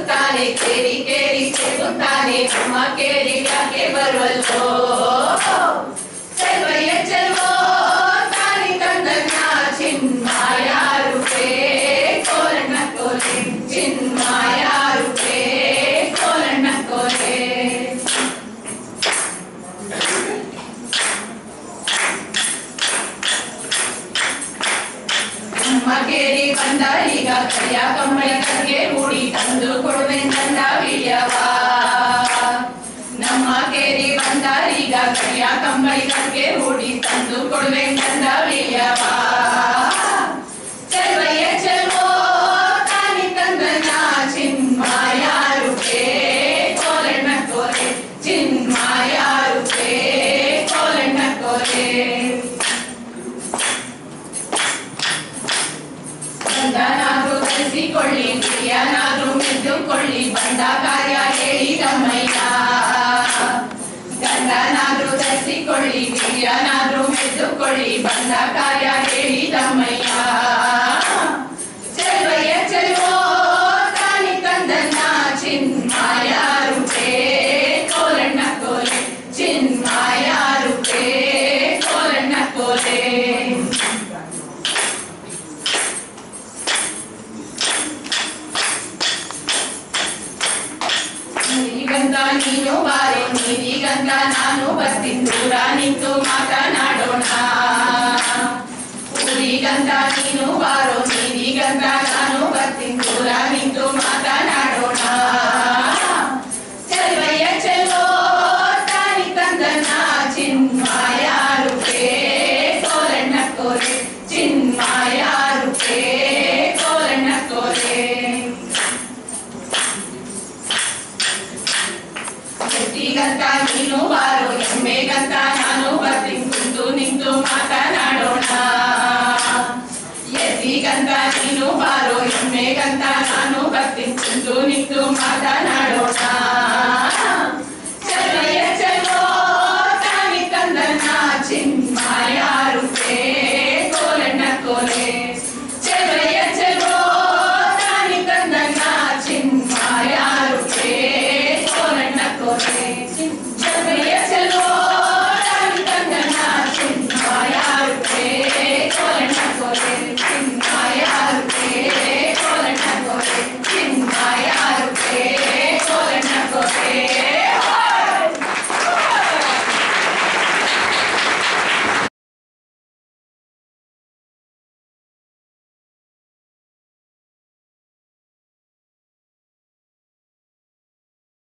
ಕೇಳುತ್ತಾನೆ ಕೇರಿ ಕೇರಿ ಕೇಳುತ್ತಾನೆ ನಮ್ಮ ಕೇರಿ ಯಾಕೆ ಬರುವಲ್ಲೋ ಚೆಲ್ವಯ್ಯ ಚೆಲ್ವೋ ತಾನಿ ತಂದನ್ನ ಚಿನ್ಮಾಯ ರೂಪೇ ಕೋಲಣ್ಣ ಕೋಲೆ ಚಿನ್ಮಾಯ ರೂಪೇ ಕೋಲಣ್ಣ ಕೋಲೆ ನಮ್ಮ ಕೇರಿ ಬಂದ ಈಗ ಕೈಯ ಕಂಬಳಿ ಕರ್ಗೆ ಮೂಡಿ ತಂದು ಕೊಡುವೆ ತಂದ ವಿಳಿಯವ ನಮ್ಮ ಕೇರಿ ಬಂದ ಈಗ ಕೈಯ ಕಂಬಳಿ ಕರ್ಗೆ ಮೂಡಿ ತಂದು ಕೊಡುವೆ ತಂದ ವಿಳಿಯವ ಚೆಲ್ವಯ್ಯ ಚೆಲ್ವೋ ತಾನಿ ತಂದನ ಚಿನ್ಮಾಯ ರೂಪೇ ಕೋಲಣ್ಣ ಕೋಲೆ ಚಿನ್ಮಾಯ ರೂಪೇ ಕೋಲಣ್ಣ ಕೋಲೆ ಗಂಡನಾದ್ರೂ ಧರಿಸಿಕೊಳ್ಳಿ ಪ್ರಿಯನಾದ್ರೂ ಮೆದ್ದುಕೊಳ್ಳಿ ಬಂದ ಕಾರ್ಯ ಹೇಳಿದಮ್ಮಯ್ಯ ಗಂಡನಾದ್ರೂ ಧರಿಸಿಕೊಳ್ಳಿ ಪ್ರಿಯನಾದ್ರೂ ಮೆದ್ದುಕೊಳ್ಳಿ ಬಂದ ಕಾರ್ಯ ಹೇಳಿದಮ್ಮಯ್ಯ ಚೆಲ್ವಯ್ಯ ಚೆಲ್ವೋ ತಾನಿ ತಂದನ್ನ ಚಿನ್ಮಾಯ ರೂಪೇ ಕೋಲಣ್ಣ ಕೋಲೆ ಚಿನ್ಮಾಯ ರೂಪೇ ಕೋಲಣ್ಣ ಕೋಲೆ ನೀರಿಗಂತ ನೀನು ಬಾರೆ ನೀರಿಗಂತ ನಾನು ಬರ್ತೀನಿ ದೂರ ನಿಂತು ಮಾತನಾಡೋಣ ಊರಿಗಂತ ನೀನು ಬಾರೋ ನೀರಿಗಂತ ನಾನು ಬರ್ತೀನಿ ದೂರ ನಿಂತು ಮಾತನಾಡೋಣ ಚೆಲ್ವಯ್ಯ ಚೆಲ್ವೋ ತಾನಿ ತಂದನ್ನ ಚಿನ್ಮಾಯ ರೂಪೇ ಕೋಲಣ್ಣ ಕೋಲೆ ಚಿನ್ಮಾಯ ರೂಪೇ ಕೋಲಣ್ಣ ಕೋಲೆ ಎತ್ತಿಗಂತ ನೀನು ಬಾರೋ ಎಮ್ಮೆಗಂತ ನಾನು ಬರ್ತೀನಿ ಕುಂತು ನಿಂತು ಮಾತನಾಡೋಣ ಎತ್ತಿಗಂತ ನೀನು ಬಾರೋ ಎಮ್ಮೆಗಂತ ನಾನು ಬರ್ತೀನಿ ಕುಂತು ನಿಂತು ಮಾತನಾಡೋಣ